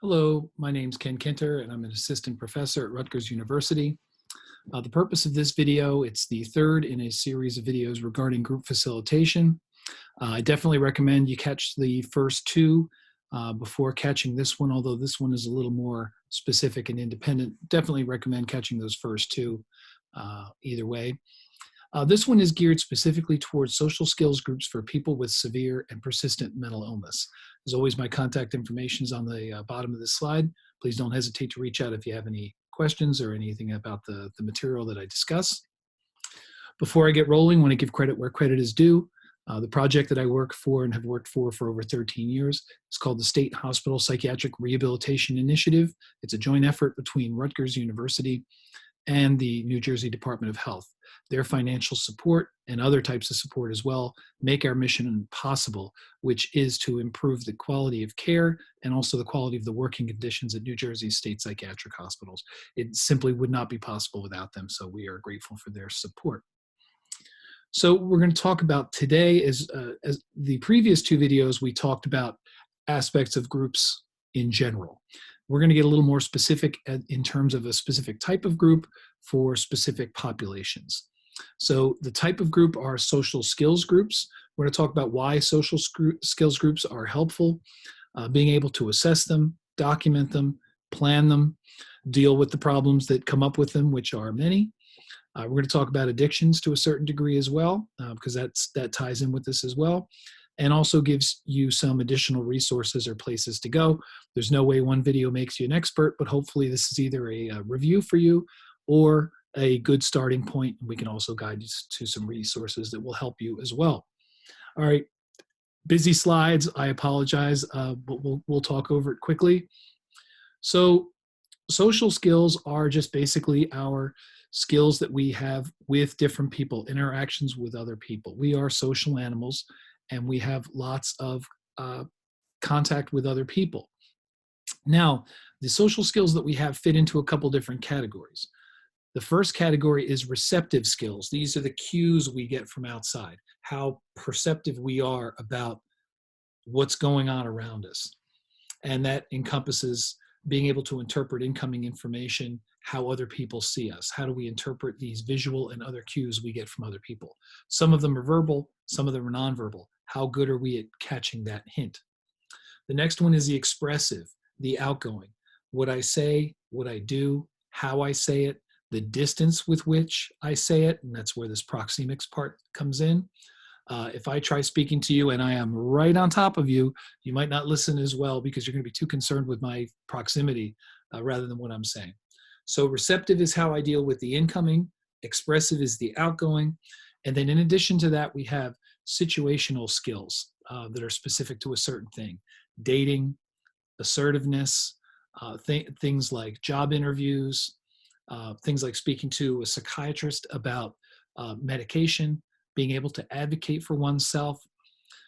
Hello, my name's Ken Kinter, and I'm an assistant professor at Rutgers University. The purpose of this video, it's the third in a series of videos regarding group facilitation. I definitely recommend you catch the first two before catching this one, although this one is a little more specific and independent. Definitely recommend catching those first two either way. This one is geared specifically towards social skills groups for people with severe and persistent mental illness. As always, my contact information is on the bottom of this slide. Please don't hesitate to reach out if you have any questions or anything about the material that I discuss. Before I get rolling, I want to give credit where credit is due. The project that I work for and have worked for over 13 years is called the State Hospital Psychiatric Rehabilitation Initiative. It's a joint effort between Rutgers University and the New Jersey Department of Health. Their financial support and other types of support as well make our mission possible, which is to improve the quality of care and also the quality of the working conditions at New Jersey state psychiatric hospitals. It simply would not be possible without them, so we are grateful for their support. So we're going to talk about today, as the previous two videos, we talked about aspects of groups in general. We're going to get a little more specific in terms of a specific type of group for specific populations. So the type of group are social skills groups. We're going to talk about why social skills groups are helpful, being able to assess them, document them, plan them, deal with the problems that come up with them, which are many. We're going to talk about addictions to a certain degree as well, because that ties in with this as well, and also gives you some additional resources or places to go. There's no way one video makes you an expert, but hopefully this is either a review for you or a good starting point. We can also guide you to some resources that will help you as well. All right, busy slides, I apologize, but we'll talk over it quickly. So social skills are just basically our skills that we have with different people, interactions with other people. We are social animals, and we have lots of contact with other people. Now, the social skills that we have fit into a couple different categories. The first category is receptive skills. These are the cues we get from outside, how perceptive we are about what's going on around us. And that encompasses being able to interpret incoming information, how other people see us. How do we interpret these visual and other cues we get from other people? Some of them are verbal, some of them are nonverbal. How good are we at catching that hint? The next one is the expressive, the outgoing. What I say, what I do, how I say it, the distance with which I say it, and that's where this proxemics part comes in. If I try speaking to you and I am right on top of you, you might not listen as well because you're going to be too concerned with my proximity rather than what I'm saying. So receptive is how I deal with the incoming, expressive is the outgoing, and then in addition to that, we have situational skills that are specific to a certain thing. Dating, assertiveness, things like job interviews, things like speaking to a psychiatrist about medication, being able to advocate for oneself.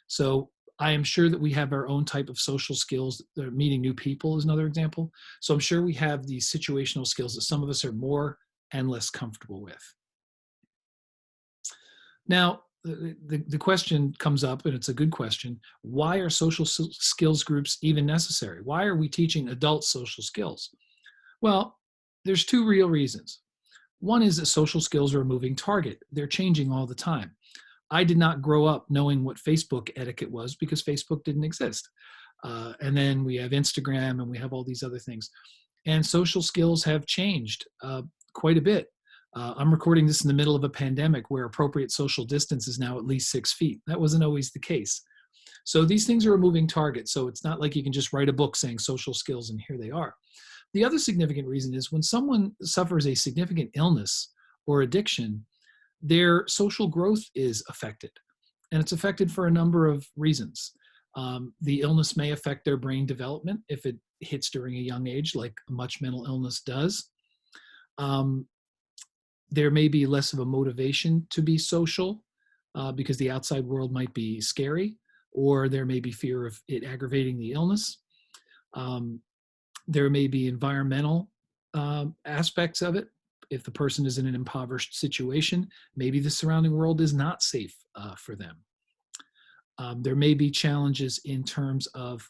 So I am sure that we have our own type of social skills. Meeting new people is another example. So I'm sure we have these situational skills that some of us are more and less comfortable with. Now, the question comes up, and it's a good question. Why are social skills groups even necessary? Why are we teaching adult social skills? Well, there's two real reasons. One is that social skills are a moving target. They're changing all the time. I did not grow up knowing what Facebook etiquette was because Facebook didn't exist. And then we have Instagram and we have all these other things. And social skills have changed quite a bit. I'm recording this in the middle of a pandemic where appropriate social distance is now at least 6 feet. That wasn't always the case. So these things are a moving target. So it's not like you can just write a book saying social skills and here they are. The other significant reason is when someone suffers a significant illness or addiction, their social growth is affected. And it's affected for a number of reasons. The illness may affect their brain development if it hits during a young age, like much mental illness does. There may be less of a motivation to be social because the outside world might be scary, or there may be fear of it aggravating the illness. There may be environmental aspects of it. If the person is in an impoverished situation, maybe the surrounding world is not safe for them. There may be challenges in terms of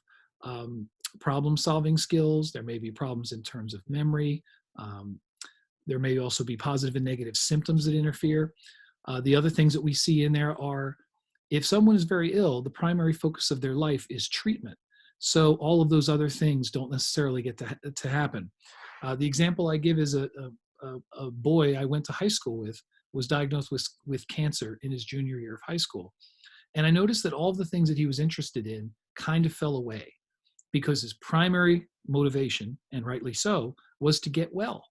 problem-solving skills. There may be problems in terms of memory. There may also be positive and negative symptoms that interfere. The other things that we see in there are, if someone is very ill, the primary focus of their life is treatment. So all of those other things don't necessarily get to happen. The example I give is a boy I went to high school with was diagnosed with cancer in his junior year of high school. And I noticed that all of the things that he was interested in kind of fell away because his primary motivation, and rightly so, was to get well.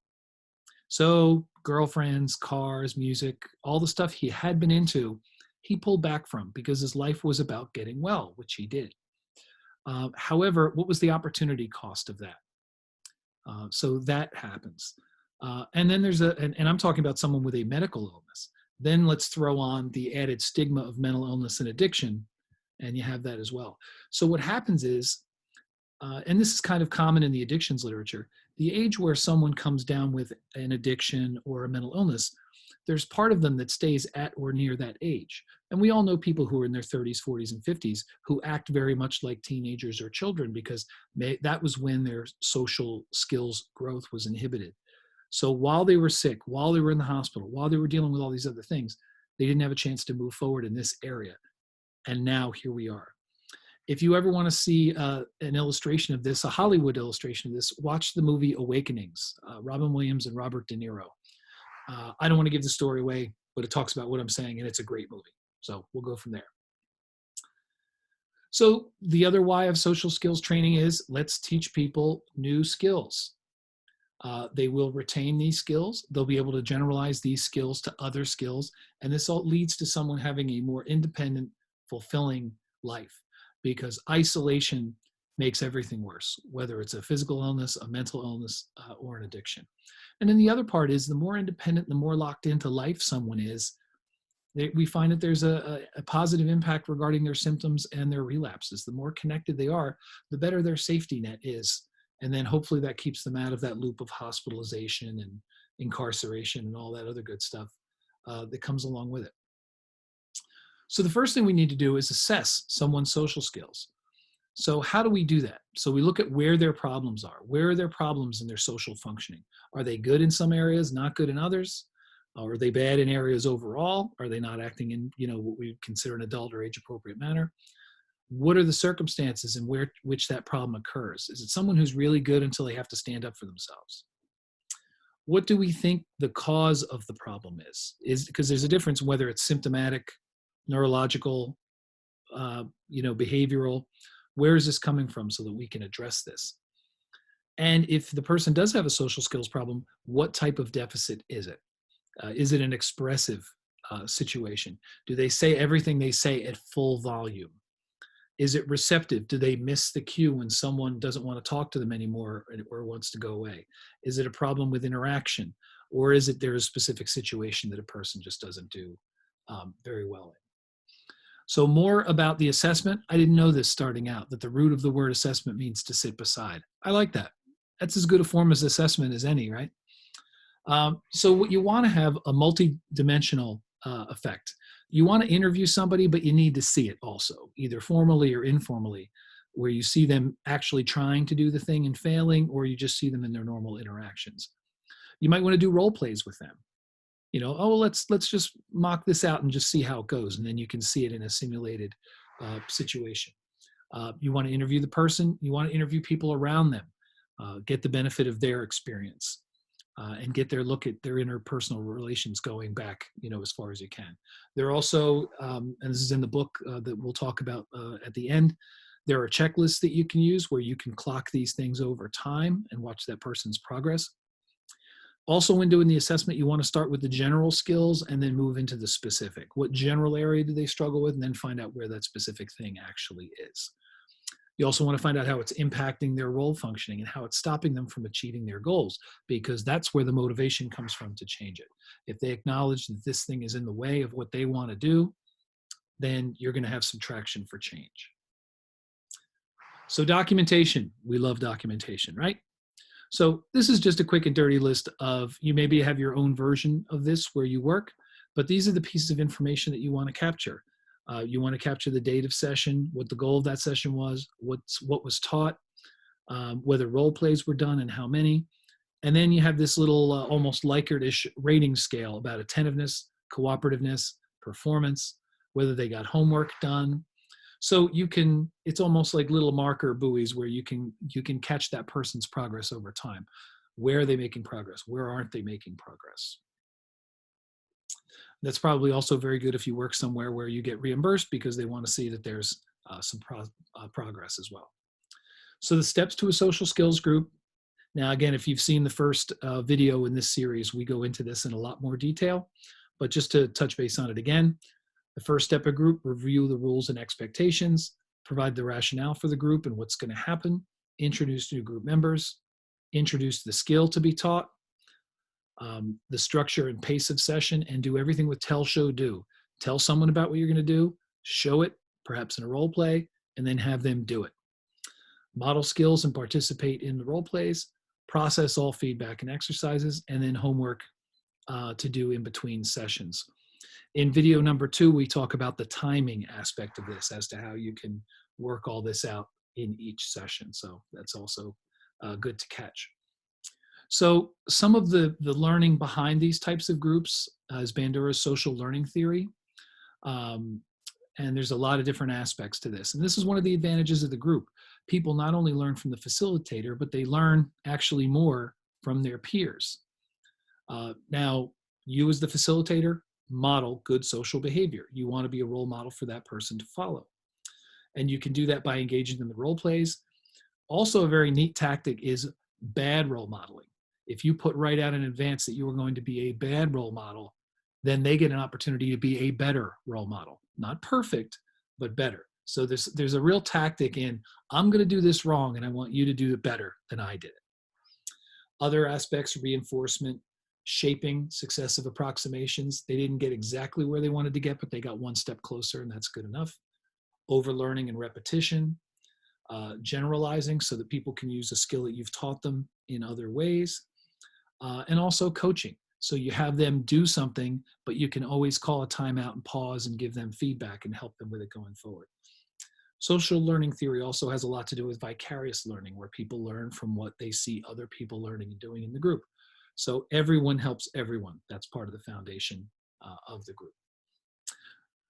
So girlfriends, cars, music, all the stuff he had been into, he pulled back from because his life was about getting well, which he did. However, what was the opportunity cost of that? So that happens. And then there's and I'm talking about someone with a medical illness. Then let's throw on the added stigma of mental illness and addiction, and you have that as well. So what happens is, and this is kind of common in the addictions literature, the age where someone comes down with an addiction or a mental illness, there's part of them that stays at or near that age. And we all know people who are in their 30s, 40s, and 50s who act very much like teenagers or children because that was when their social skills growth was inhibited. So while they were sick, while they were in the hospital, while they were dealing with all these other things, they didn't have a chance to move forward in this area. And now here we are. If you ever want to see an illustration of this, a Hollywood illustration of this, watch the movie Awakenings, Robin Williams and Robert De Niro. I don't want to give the story away, but it talks about what I'm saying, and it's a great movie. So we'll go from there. So the other why of social skills training is let's teach people new skills. They will retain these skills. They'll be able to generalize these skills to other skills. And this all leads to someone having a more independent, fulfilling life, because isolation makes everything worse, whether it's a physical illness, a mental illness, or an addiction. And then the other part is the more independent, the more locked into life someone is, we find that there's a positive impact regarding their symptoms and their relapses. The more connected they are, the better their safety net is. And then hopefully that keeps them out of that loop of hospitalization and incarceration and all that other good stuff that comes along with it. So the first thing we need to do is assess someone's social skills. So how do we do that? So we look at where their problems are. Where are their problems in their social functioning? Are they good in some areas, not good in others? Are they bad in areas overall? Are they not acting in, what we consider an adult or age-appropriate manner? What are the circumstances in which that problem occurs? Is it someone who's really good until they have to stand up for themselves? What do we think the cause of the problem is? Because there's a difference whether it's symptomatic, neurological, behavioral. Where is this coming from so that we can address this? And if the person does have a social skills problem, what type of deficit is it? Is it an expressive situation? Do they say everything they say at full volume? Is it receptive? Do they miss the cue when someone doesn't want to talk to them anymore or wants to go away? Is it a problem with interaction? Or is it there's a specific situation that a person just doesn't do very well in? So more about the assessment. I didn't know this starting out, that the root of the word assessment means to sit beside. I like that. That's as good a form as assessment as any, right? So what you want to have a multi-dimensional effect. You want to interview somebody, but you need to see it also, either formally or informally, where you see them actually trying to do the thing and failing, or you just see them in their normal interactions. You might want to do role plays with them. Let's just mock this out and just see how it goes. And then you can see it in a simulated situation. You want to interview the person. You want to interview people around them, get the benefit of their experience, and get their look at their interpersonal relations going back, as far as you can. There are also, and this is in the book that we'll talk about at the end, there are checklists that you can use where you can clock these things over time and watch that person's progress. Also, when doing the assessment, you want to start with the general skills and then move into the specific. What general area do they struggle with, and then find out where that specific thing actually is. You also want to find out how it's impacting their role functioning and how it's stopping them from achieving their goals, because that's where the motivation comes from to change it. If they acknowledge that this thing is in the way of what they want to do, then you're going to have some traction for change. So documentation, we love documentation, right? So this is just a quick and dirty list of, you maybe have your own version of this where you work, but these are the pieces of information that you want to capture. You want to capture the date of session, what the goal of that session was, what was taught, whether role plays were done and how many. And then you have this little almost Likert-ish rating scale about attentiveness, cooperativeness, performance, whether they got homework done. So you can, it's almost like little marker buoys where you can catch that person's progress over time. Where are they making progress? Where aren't they making progress? That's probably also very good if you work somewhere where you get reimbursed because they want to see that there's some progress as well. So the steps to a social skills group. Now, again, if you've seen the first video in this series, we go into this in a lot more detail, but just to touch base on it again, the first step of group, review the rules and expectations, provide the rationale for the group and what's going to happen, introduce new group members, introduce the skill to be taught, the structure and pace of session, and do everything with tell, show, do. Tell someone about what you're going to do, show it, perhaps in a role play, and then have them do it. Model skills and participate in the role plays, process all feedback and exercises, and then homework to do in between sessions. In video number 2, we talk about the timing aspect of this as to how you can work all this out in each session. So that's also good to catch. So some of the learning behind these types of groups is Bandura's social learning theory. And there's a lot of different aspects to this. And this is one of the advantages of the group. People not only learn from the facilitator, but they learn actually more from their peers. Now, you as the facilitator, model good social behavior. You want to be a role model for that person to follow. And you can do that by engaging them in role plays. Also, a very neat tactic is bad role modeling. If you put right out in advance that you are going to be a bad role model, then they get an opportunity to be a better role model. Not perfect, but better. So there's a real tactic in, I'm going to do this wrong and I want you to do it better than I did it. Other aspects, reinforcement, shaping successive approximations. They didn't get exactly where they wanted to get, but they got one step closer, and that's good enough. Overlearning and repetition, generalizing so that people can use a skill that you've taught them in other ways, and also coaching. So you have them do something, but you can always call a timeout and pause and give them feedback and help them with it going forward. Social learning theory also has a lot to do with vicarious learning, where people learn from what they see other people learning and doing in the group. So everyone helps everyone. That's part of the foundation of the group.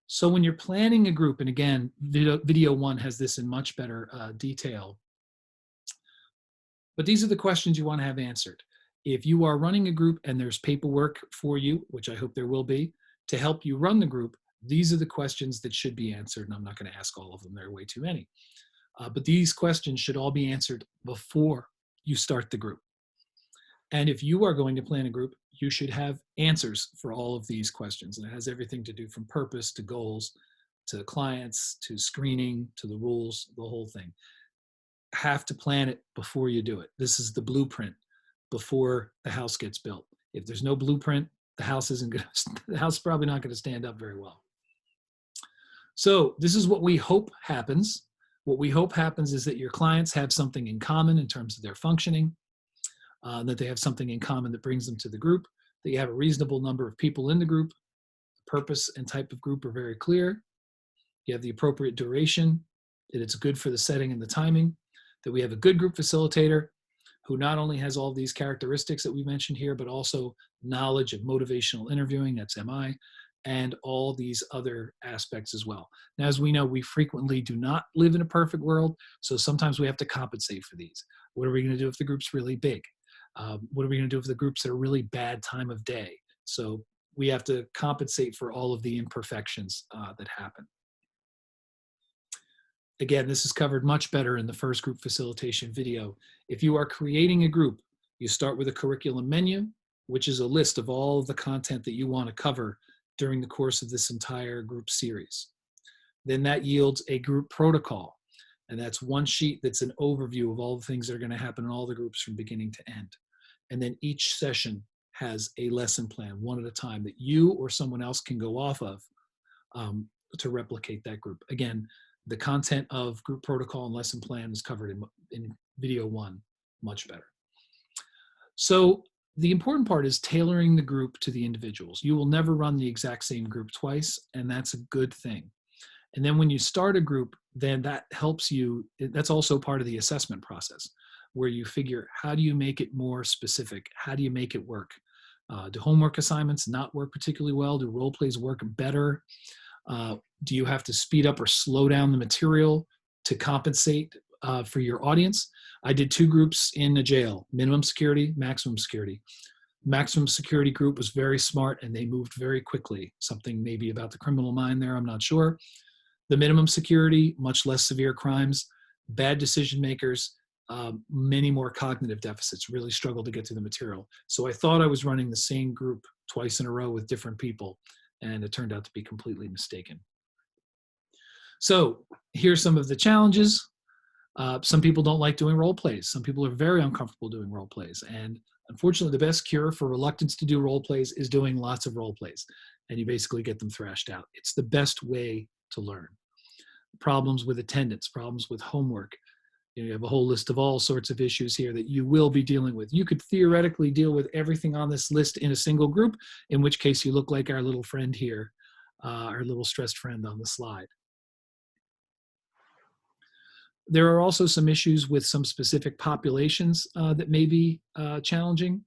So when you're planning a group, and again, video 1 has this in much better detail, but these are the questions you want to have answered. If you are running a group and there's paperwork for you, which I hope there will be, to help you run the group, these are the questions that should be answered. And I'm not going to ask all of them. There are way too many. But these questions should all be answered before you start the group. And if you are going to plan a group, you should have answers for all of these questions. And it has everything to do from purpose to goals, to clients, to screening, to the rules, the whole thing. Have to plan it before you do it. This is the blueprint before the house gets built. If there's no blueprint, the house is probably not going to stand up very well. So this is what we hope happens. What we hope happens is that your clients have something in common in terms of their functioning, that they have something in common that brings them to the group, that you have a reasonable number of people in the group, the purpose and type of group are very clear, you have the appropriate duration, that it's good for the setting and the timing, that we have a good group facilitator who not only has all these characteristics that we mentioned here, but also knowledge of motivational interviewing, that's MI, and all these other aspects as well. Now, as we know, we frequently do not live in a perfect world, so sometimes we have to compensate for these. What are we going to do if the group's really big? What are we going to do if the groups at a really bad time of day? So we have to compensate for all of the imperfections that happen. Again, this is covered much better in the first group facilitation video. If you are creating a group, you start with a curriculum menu, which is a list of all of the content that you want to cover during the course of this entire group series. Then that yields a group protocol. And that's one sheet that's an overview of all the things that are going to happen in all the groups from beginning to end. And then each session has a lesson plan, one at a time, that you or someone else can go off of to replicate that group. Again, the content of group protocol and lesson plan is covered in video 1 much better. So the important part is tailoring the group to the individuals. You will never run the exact same group twice, and that's a good thing. And then when you start a group, then that helps you. That's also part of the assessment process, where you figure, how do you make it more specific? How do you make it work? Do homework assignments not work particularly well? Do role plays work better? Do you have to speed up or slow down the material to compensate for your audience? I did 2 groups in a jail: minimum security, maximum security. Maximum security group was very smart and they moved very quickly. Something maybe about the criminal mind there, I'm not sure. The minimum security, much less severe crimes, bad decision makers, many more cognitive deficits, really struggled to get through the material. So I thought I was running the same group twice in a row with different people, and it turned out to be completely mistaken. So here's some of the challenges. Some people don't like doing role plays. Some people are very uncomfortable doing role plays. And unfortunately, the best cure for reluctance to do role plays is doing lots of role plays. And you basically get them thrashed out. It's the best way to learn. Problems with attendance, problems with homework. You have a whole list of all sorts of issues here that you will be dealing with. You could theoretically deal with everything on this list in a single group, in which case you look like our little friend here, our little stressed friend on the slide. There are also some issues with some specific populations that may be challenging.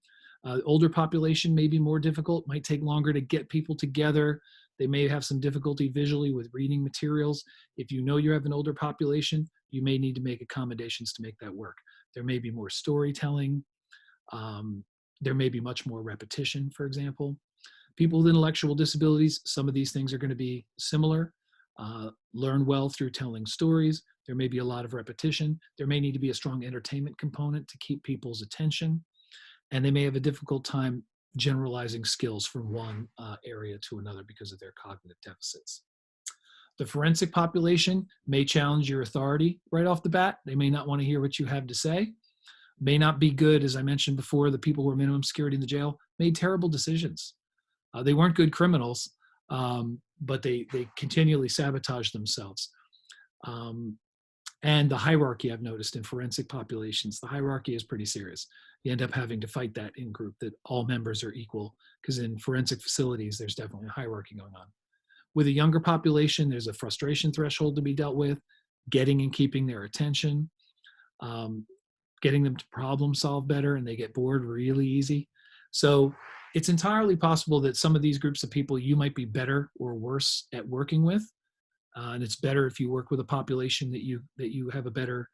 Older population may be more difficult, might take longer to get people together. They may have some difficulty visually with reading materials. If you know you have an older population, you may need to make accommodations to make that work. There may be more storytelling. There may be much more repetition, for example. People with intellectual disabilities, some of these things are going to be similar. Learn well through telling stories. There may be a lot of repetition. There may need to be a strong entertainment component to keep people's attention. And they may have a difficult time generalizing skills from one area to another because of their cognitive deficits. The forensic population may challenge your authority right off the bat. They may not want to hear what you have to say. May not be good, as I mentioned before, the people who are minimum security in the jail made terrible decisions. They weren't good criminals, but they continually sabotage themselves. And the hierarchy I've noticed in forensic populations, the hierarchy is pretty serious. You end up having to fight that in group, that all members are equal, because in forensic facilities, there's definitely a hierarchy going on. With a younger population, there's a frustration threshold to be dealt with, getting and keeping their attention, getting them to problem solve better, and they get bored really easy. So it's entirely possible that some of these groups of people you might be better or worse at working with. And it's better if you work with a population that you have a better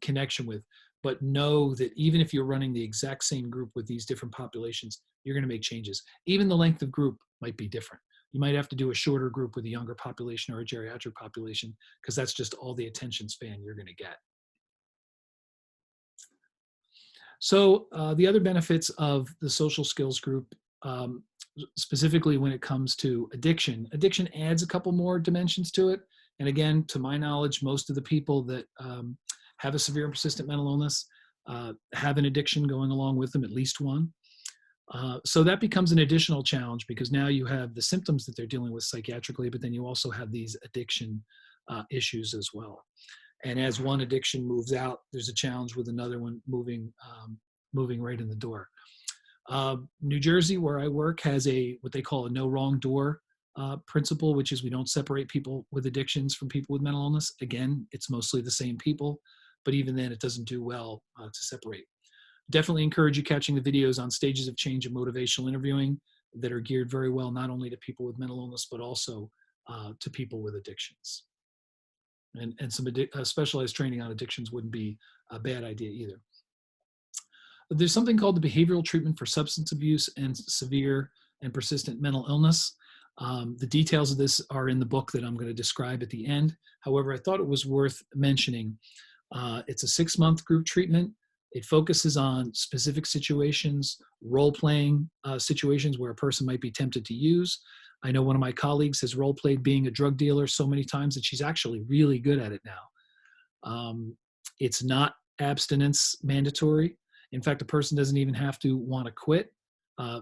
connection with. But know that even if you're running the exact same group with these different populations, you're going to make changes. Even the length of group might be different. You might have to do a shorter group with a younger population or a geriatric population, because that's just all the attention span you're going to get. So the other benefits of the social skills group, specifically when it comes to addiction adds a couple more dimensions to it. And again, to my knowledge, most of the people that have a severe and persistent mental illness have an addiction going along with them, at least one. So that becomes an additional challenge, because now you have the symptoms that they're dealing with psychiatrically, but then you also have these addiction issues as well. And as one addiction moves out, there's a challenge with another one moving right in the door. New Jersey, where I work, has what they call a no wrong door principle, which is we don't separate people with addictions from people with mental illness. Again, it's mostly the same people, but even then it doesn't do well to separate. Definitely encourage you catching the videos on stages of change and motivational interviewing that are geared very well, not only to people with mental illness, but also to people with addictions. And some specialized training on addictions wouldn't be a bad idea either. There's something called the behavioral treatment for substance abuse and severe and persistent mental illness. The details of this are in the book that I'm going to describe at the end. However, I thought it was worth mentioning. It's a 6-month group treatment. It focuses on specific situations, role-playing situations where a person might be tempted to use. I know one of my colleagues has role-played being a drug dealer so many times that she's actually really good at it now. It's not abstinence mandatory. In fact, a person doesn't even have to want to quit.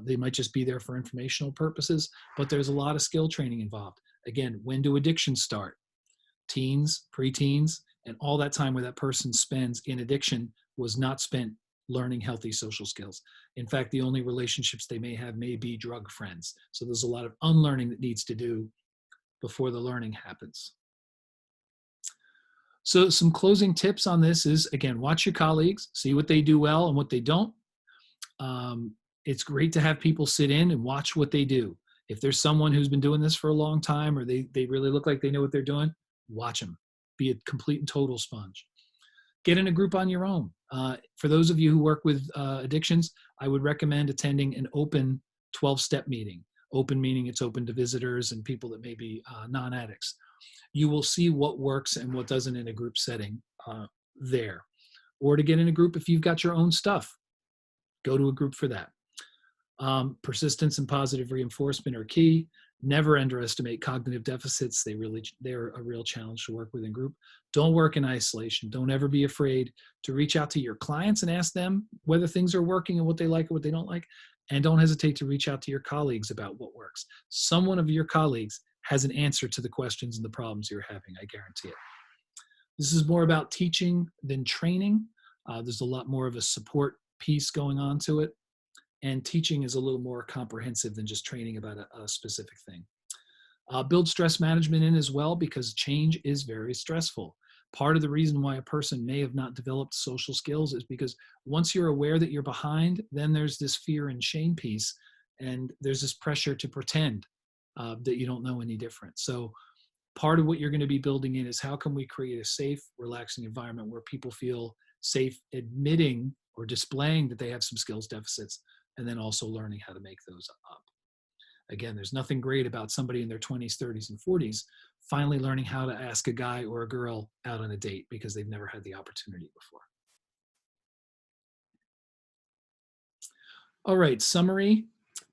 They might just be there for informational purposes, but there's a lot of skill training involved. Again, when do addictions start? Teens, preteens, and all that time where that person spends in addiction was not spent learning healthy social skills. In fact, the only relationships they may have may be drug friends. So there's a lot of unlearning that needs to do before the learning happens. So some closing tips on this is, again, watch your colleagues, see what they do well and what they don't. It's great to have people sit in and watch what they do. If there's someone who's been doing this for a long time, or they really look like they know what they're doing, watch them. Be a complete and total sponge. Get in a group on your own. For those of you who work with addictions, I would recommend attending an open 12-step meeting. Open meaning it's open to visitors and people that may be non-addicts. You will see what works and what doesn't in a group setting there. Or to get in a group if you've got your own stuff, go to a group for that. Persistence and positive reinforcement are key. Never underestimate cognitive deficits. They're a real challenge to work with in group. Don't work in isolation. Don't ever be afraid to reach out to your clients and ask them whether things are working and what they like and what they don't like. And don't hesitate to reach out to your colleagues about what works. Someone of your colleagues has an answer to the questions and the problems you're having, I guarantee it. This is more about teaching than training. There's a lot more of a support piece going on to it. And teaching is a little more comprehensive than just training about a specific thing. Build stress management in as well, because change is very stressful. Part of the reason why a person may have not developed social skills is because once you're aware that you're behind, then there's this fear and shame piece, and there's this pressure to pretend that you don't know any different. So part of what you're going to be building in is how can we create a safe, relaxing environment where people feel safe admitting or displaying that they have some skills deficits, and then also learning how to make those up. Again, there's nothing great about somebody in their 20s, 30s, and 40s finally learning how to ask a guy or a girl out on a date because they've never had the opportunity before. All right, summary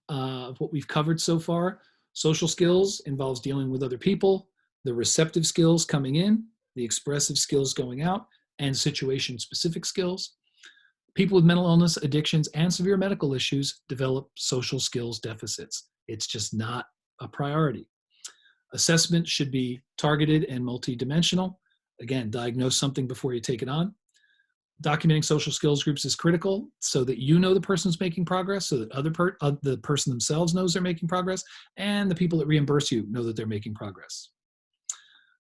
of what we've covered so far. Social skills involves dealing with other people, the receptive skills coming in, the expressive skills going out, and situation-specific skills. People with mental illness, addictions, and severe medical issues develop social skills deficits. It's just not a priority. Assessment should be targeted and multidimensional. Again, diagnose something before you take it on. Documenting social skills groups is critical so that you know the person's making progress, so that the person themselves knows they're making progress, and the people that reimburse you know that they're making progress.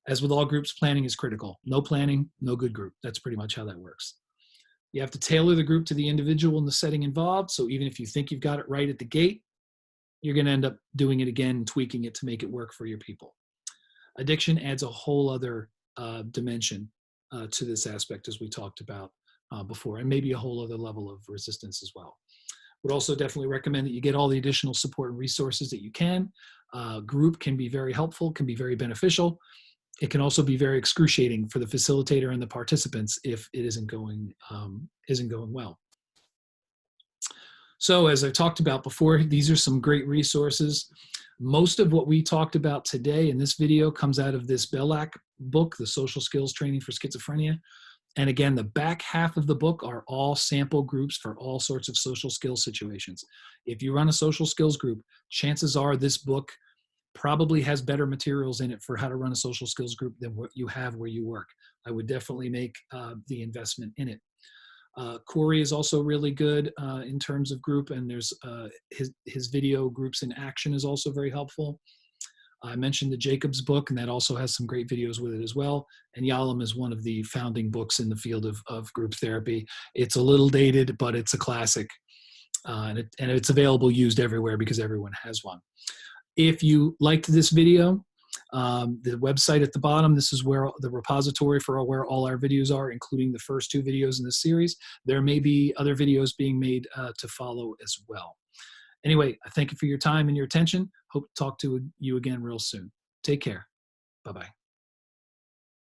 As with all groups, planning is critical. No planning, no good group. That's pretty much how that works. You have to tailor the group to the individual and the setting involved. So even if you think you've got it right at the gate, you're going to end up doing it again, tweaking it to make it work for your people. Addiction adds a whole other dimension to this aspect, as we talked about before, and maybe a whole other level of resistance as well. Would also definitely recommend that you get all the additional support and resources that you can. Group can be very helpful, can be very beneficial. It can also be very excruciating for the facilitator and the participants if it isn't going well. So as I talked about before, these are some great resources. Most of what we talked about today in this video comes out of this Bellac book, The Social Skills Training for Schizophrenia. And again, the back half of the book are all sample groups for all sorts of social skills situations. If you run a social skills group, chances are this book probably has better materials in it for how to run a social skills group than what you have where you work. I would definitely make the investment in it. Corey is also really good in terms of group, and there's his video Groups in Action is also very helpful. I mentioned the Jacobs book, and that also has some great videos with it as well. And Yalom is one of the founding books in the field of group therapy. It's a little dated, but it's a classic. And it's available used everywhere because everyone has one. If you liked this video, the website at the bottom, this is where the repository for where all our videos are, including the first 2 videos in this series. There may be other videos being made to follow as well. Anyway, I thank you for your time and your attention. Hope to talk to you again real soon. Take care. Bye-bye.